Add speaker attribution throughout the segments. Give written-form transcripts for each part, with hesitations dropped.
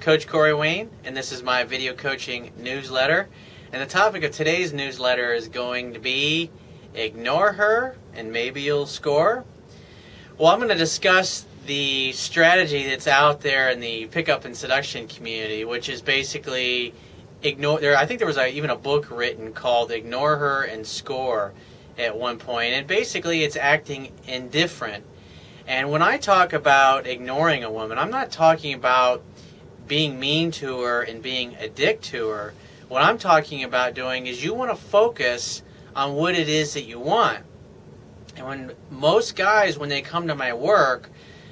Speaker 1: Coach Corey Wayne, and this is my video coaching newsletter. And the topic of today's newsletter is going to be ignore her and maybe you'll score. Well, I'm going to discuss the strategy that's out there in the pickup and seduction community, which is basically ignore. I think there was even a book written called Ignore Her and Score at one point, and basically it's acting indifferent. And when I talk about ignoring a woman, I'm not talking about being mean to her and being a dick to her. What I'm talking about doing is you want to focus on what it is that you want. And when most guys, when they come to my work,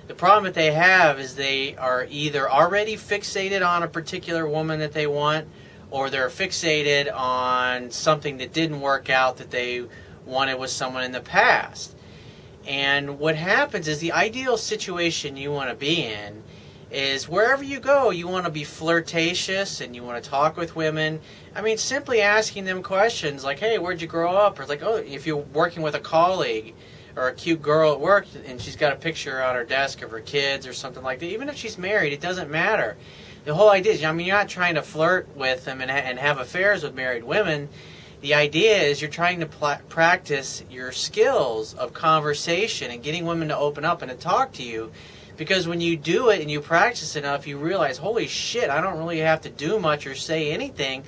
Speaker 1: the problem that they have is they are either already fixated on a particular woman that they want, or they're fixated on something that didn't work out that they wanted with someone in the past. And what happens is the ideal situation you want to be in is wherever you go, you want to be flirtatious and you want to talk with women. I mean, simply asking them questions like, hey, where'd you grow up? Or it's like, oh, if you're working with a colleague or a cute girl at work and she's got a picture on her desk of her kids or something like that, even if she's married, it doesn't matter. The whole idea is, I mean, you're not trying to flirt with them and have affairs with married women. The idea is you're trying to practice your skills of conversation and getting women to open up and to talk to you. Because when you do it and you practice enough, you realize, holy shit, I don't really have to do much or say anything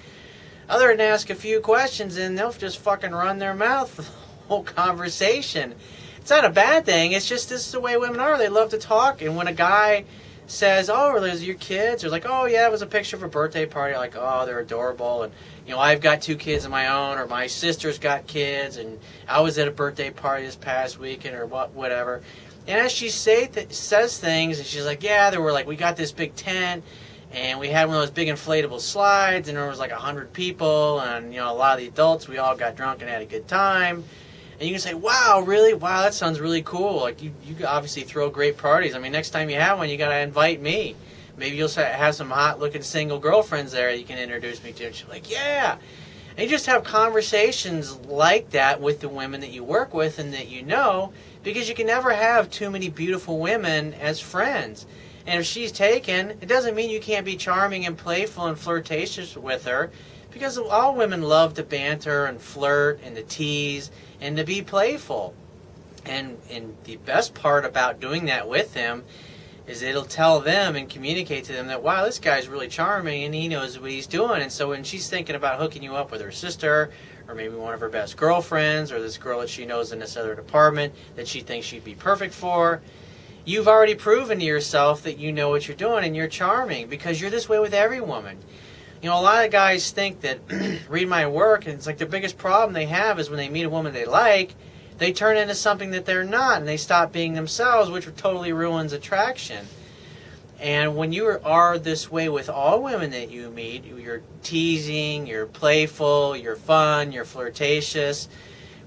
Speaker 1: other than ask a few questions, and they'll just fucking run their mouth for the whole conversation. It's not a bad thing. It's just this is the way women are. They love to talk. And when a guy says, oh, are those your kids? Or like, oh, yeah, it was a picture of a birthday party. Like, oh, they're adorable. And, you know, I've got 2 kids of my own, or my sister's got kids, and I was at a birthday party this past weekend, or whatever. And as she says things, and she's like, yeah, there were like, we got this big tent, and we had one of those big inflatable slides, and there was like 100 people, and, you know, a lot of the adults, we all got drunk and had a good time. And you can say, wow, really? Wow, that sounds really cool. Like, you obviously throw great parties. I mean, next time you have one, you got to invite me. Maybe you'll have some hot-looking single girlfriends there you can introduce me to. And she's like, yeah. And you just have conversations like that with the women that you work with and that you know, because you can never have too many beautiful women as friends. And if she's taken, it doesn't mean you can't be charming and playful and flirtatious with her, because all women love to banter and flirt and to tease and to be playful. And the best part about doing that with them is it'll tell them and communicate to them that, wow, this guy's really charming and he knows what he's doing. And so when she's thinking about hooking you up with her sister, or maybe one of her best girlfriends, or this girl that she knows in this other department that she thinks she'd be perfect for, you've already proven to yourself that you know what you're doing and you're charming, because you're this way with every woman. You know, a lot of guys think that, read my work, and it's like the biggest problem they have is when they meet a woman they like, they turn into something that they're not, and they stop being themselves, which totally ruins attraction. And when you are this way with all women that you meet, you're teasing, you're playful, you're fun, you're flirtatious.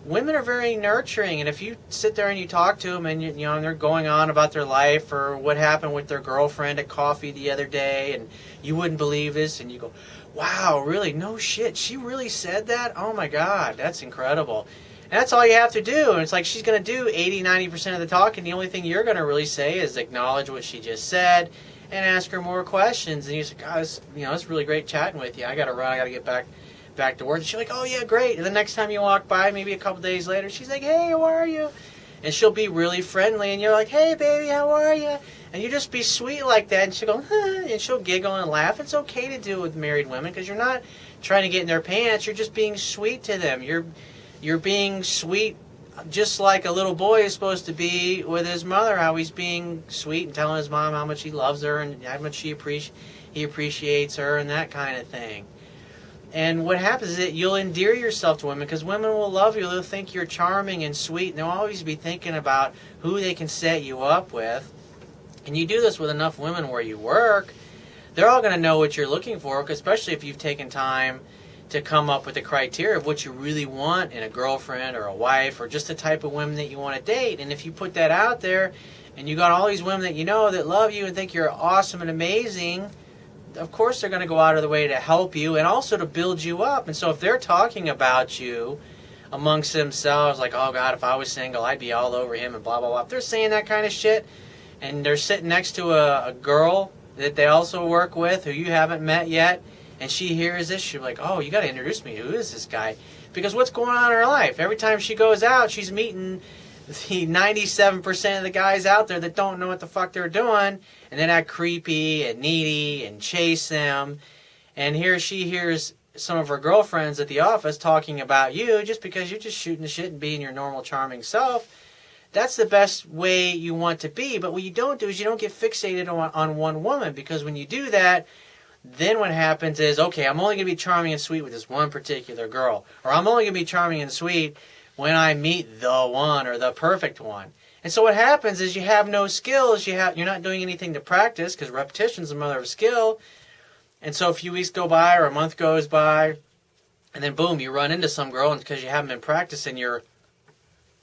Speaker 1: Women are very nurturing, and if you sit there and you talk to them and you know they're going on about their life or what happened with their girlfriend at coffee the other day, and you wouldn't believe this, and you go, wow, really? No shit, she really said that? Oh my God, that's incredible. And that's all you have to do. And it's like she's going to do 80-90% of the talking. The only thing you're going to really say is acknowledge what she just said and ask her more questions. And you say, God, it's really great chatting with you. I got to run. I got to get back to work. And she's like, oh, yeah, great. And the next time you walk by, maybe a couple days later, she's like, hey, how are you? And she'll be really friendly. And you're like, hey, baby, how are you? And you just be sweet like that. And she'll go, huh, and she'll giggle and laugh. It's okay to do with married women because you're not trying to get in their pants. You're just being sweet to them. You're being sweet just like a little boy is supposed to be with his mother, how he's being sweet and telling his mom how much he loves her and how much he appreciates her and that kind of thing. And what happens is that you'll endear yourself to women because women will love you. They'll think you're charming and sweet, and they'll always be thinking about who they can set you up with. And you do this with enough women where you work, they're all going to know what you're looking for, especially if you've taken time to come up with the criteria of what you really want in a girlfriend or a wife or just the type of women that you want to date. And if you put that out there and you got all these women that you know that love you and think you're awesome and amazing, of course they're going to go out of their way to help you and also to build you up. And so if they're talking about you amongst themselves like, oh God, if I was single, I'd be all over him and blah, blah, blah. If they're saying that kind of shit and they're sitting next to a girl that they also work with who you haven't met yet, and she hears this, she'll be like, oh, you got to introduce me. Who is this guy? Because what's going on in her life? Every time she goes out, she's meeting the 97% of the guys out there that don't know what the fuck they're doing, and then act creepy and needy and chase them. And here she hears some of her girlfriends at the office talking about you just because you're just shooting the shit and being your normal charming self. That's the best way you want to be. But what you don't do is you don't get fixated on one woman, because when you do that, then what happens is, okay, I'm only going to be charming and sweet with this one particular girl. Or I'm only going to be charming and sweet when I meet the one or the perfect one. And so what happens is you have no skills. You're not doing anything to practice, because repetition is the mother of skill. And so a few weeks go by or a month goes by, and then boom, you run into some girl, and because you haven't been practicing, you're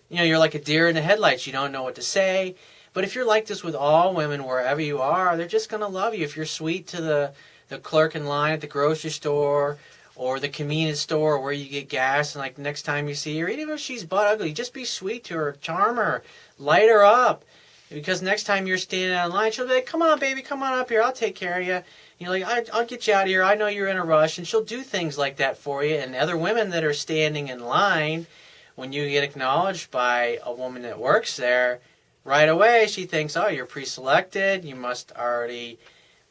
Speaker 1: like a deer in the headlights. You don't know what to say. But if you're like this with all women, wherever you are, they're just going to love you. If you're sweet to the clerk in line at the grocery store, or the convenience store, where you get gas, and like next time you see her, even if she's butt ugly, just be sweet to her, charm her, light her up. Because next time you're standing in line, she'll be like, come on, baby, come on up here, I'll take care of you. And you're like, I'll get you out of here, I know you're in a rush. And she'll do things like that for you. And other women that are standing in line, when you get acknowledged by a woman that works there, right away she thinks, oh, you're pre-selected, you must already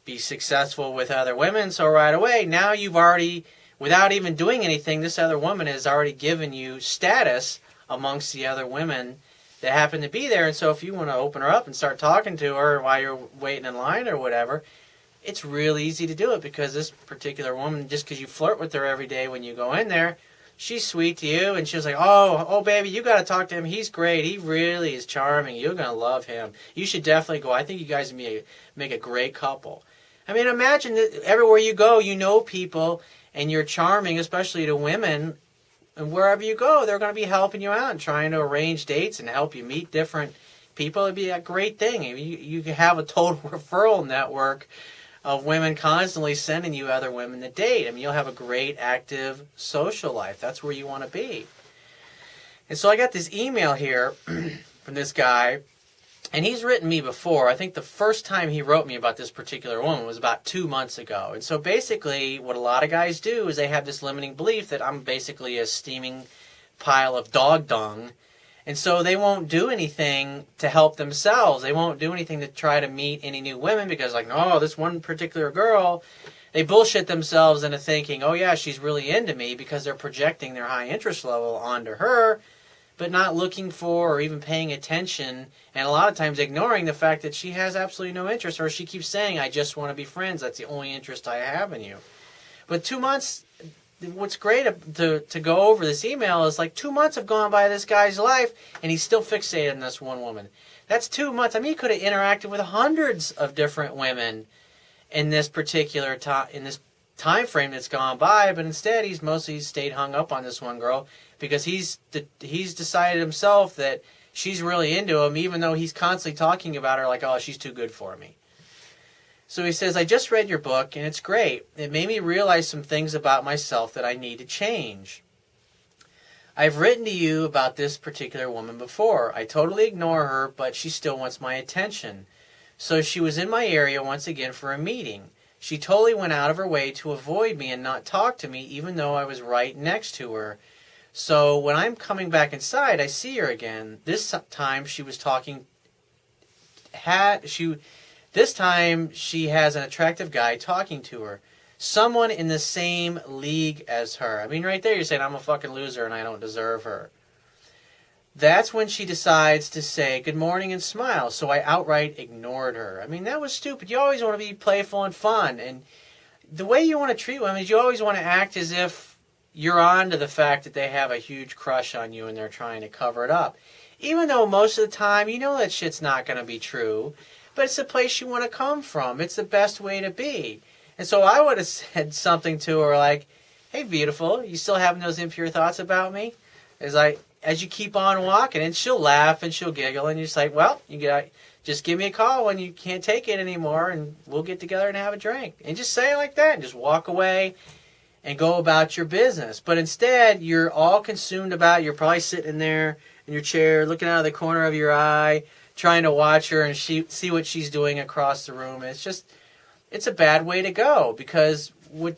Speaker 1: be successful with other women. So right away, now you've already, without even doing anything, this other woman has already given you status amongst the other women that happen to be there. And so if you want to open her up and start talking to her while you're waiting in line or whatever, it's real easy to do it, because this particular woman, just because you flirt with her every day when you go in there, she's sweet to you, and she's like, oh, baby, you got to talk to him. He's great. He really is charming. You're going to love him. You should definitely go. I think you guys make a great couple. I mean, imagine that everywhere you go, you know people, and you're charming, especially to women, and wherever you go, they're going to be helping you out and trying to arrange dates and help you meet different people. It'd be a great thing. You can have a total referral network of women constantly sending you other women to date. I mean, you'll have a great, active social life. That's where you want to be. And so I got this email here from this guy, and he's written me before. I think the first time he wrote me about this particular woman was about 2 months ago. And so basically what a lot of guys do is they have this limiting belief that I'm basically a steaming pile of dog dung. And so they won't do anything to help themselves. They won't do anything to try to meet any new women, because like, no, this one particular girl, they bullshit themselves into thinking, oh yeah, she's really into me, because they're projecting their high interest level onto her, but not looking for or even paying attention, and a lot of times ignoring the fact that she has absolutely no interest, or she keeps saying, I just want to be friends. That's the only interest I have in you. But 2 months, what's great to go over this email is like 2 months have gone by this guy's life, and he's still fixated on this one woman. That's 2 months. I mean, he could have interacted with hundreds of different women in this particular time frame that's gone by, but instead he's mostly stayed hung up on this one girl, because he's decided himself that she's really into him, even though he's constantly talking about her like, oh, she's too good for me. So he says, I just read your book, and it's great. It made me realize some things about myself that I need to change. I've written to you about this particular woman before. I totally ignore her, but she still wants my attention. So she was in my area once again for a meeting. She totally went out of her way to avoid me and not talk to me, even though I was right next to her. So when I'm coming back inside, I see her again. This time she was talking... This time, she has an attractive guy talking to her. Someone in the same league as her. I mean, right there you're saying, I'm a fucking loser and I don't deserve her. That's when she decides to say good morning and smile, so I outright ignored her. I mean, that was stupid. You always want to be playful and fun. And the way you want to treat women is you always want to act as if you're on to the fact that they have a huge crush on you and they're trying to cover it up. Even though most of the time you know that shit's not going to be true. But it's the place you want to come from. It's the best way to be. And so I would have said something to her like, hey, beautiful, you still having those impure thoughts about me? As you keep on walking, and she'll laugh and she'll giggle, and you're just like, well, just give me a call when you can't take it anymore, and we'll get together and have a drink. And just say it like that, and just walk away and go about your business. But instead, you're all consumed about, you're probably sitting there in your chair, looking out of the corner of your eye, trying to watch her and see what she's doing across the room. It's just, it's a bad way to go, because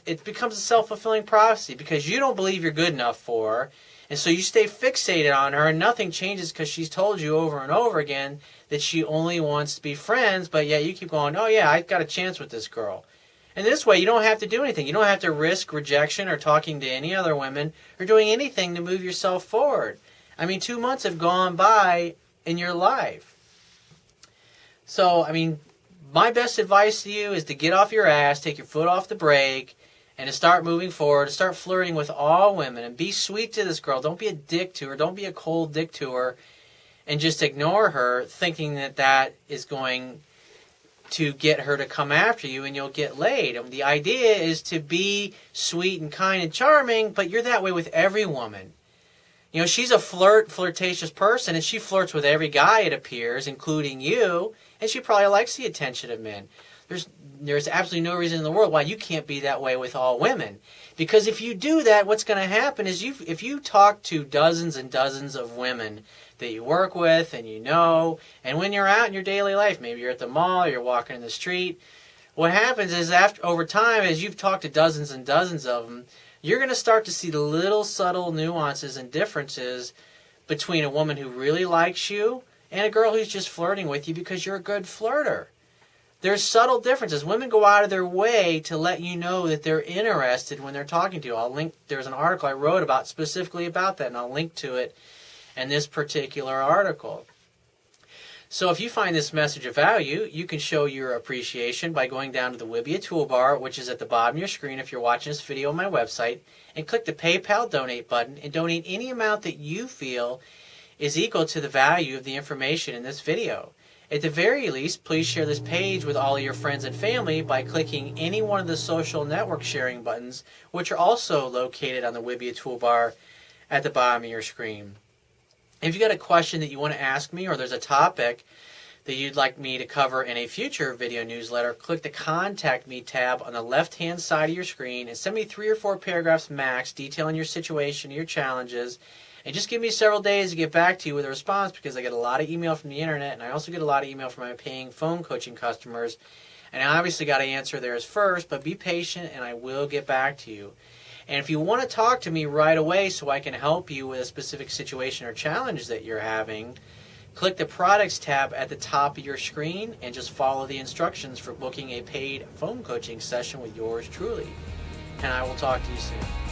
Speaker 1: it becomes a self-fulfilling prophecy, because you don't believe you're good enough for her, and so you stay fixated on her, and nothing changes because she's told you over and over again that she only wants to be friends, but yet you keep going, oh yeah, I've got a chance with this girl. And this way, you don't have to do anything. You don't have to risk rejection or talking to any other women or doing anything to move yourself forward. I mean, 2 months have gone by in your life. So, I mean, my best advice to you is to get off your ass, take your foot off the brake, and to start moving forward, to start flirting with all women, and be sweet to this girl. Don't be a dick to her. Don't be a cold dick to her, and just ignore her, thinking that that is going to get her to come after you and you'll get laid. And the idea is to be sweet and kind and charming, but you're that way with every woman. You know, she's a flirtatious person, and she flirts with every guy, it appears, including you, and she probably likes the attention of men. There's absolutely no reason in the world why you can't be that way with all women. Because if you do that, what's going to happen is if you talk to dozens and dozens of women that you work with and you know, and when you're out in your daily life, maybe you're at the mall, you're walking in the street, what happens is over time, as you've talked to dozens and dozens of them, you're going to start to see the little subtle nuances and differences between a woman who really likes you and a girl who's just flirting with you because you're a good flirter. There's subtle differences. Women go out of their way to let you know that they're interested when they're talking to you. There's an article I wrote specifically about that, and I'll link to it in this particular article. So if you find this message of value, you can show your appreciation by going down to the Wibbia toolbar, which is at the bottom of your screen if you're watching this video on my website, and click the PayPal donate button and donate any amount that you feel is equal to the value of the information in this video. At the very least, please share this page with all of your friends and family by clicking any one of the social network sharing buttons, which are also located on the Wibbia toolbar at the bottom of your screen. If you got a question that you want to ask me, or there's a topic that you'd like me to cover in a future video newsletter, click the Contact Me tab on the left-hand side of your screen and send me 3 or 4 paragraphs max detailing your situation, your challenges, and just give me several days to get back to you with a response, because I get a lot of email from the internet, and I also get a lot of email from my paying phone coaching customers, and I obviously got to answer theirs first, but be patient and I will get back to you. And if you want to talk to me right away so I can help you with a specific situation or challenge that you're having, click the Products tab at the top of your screen and just follow the instructions for booking a paid phone coaching session with yours truly. And I will talk to you soon.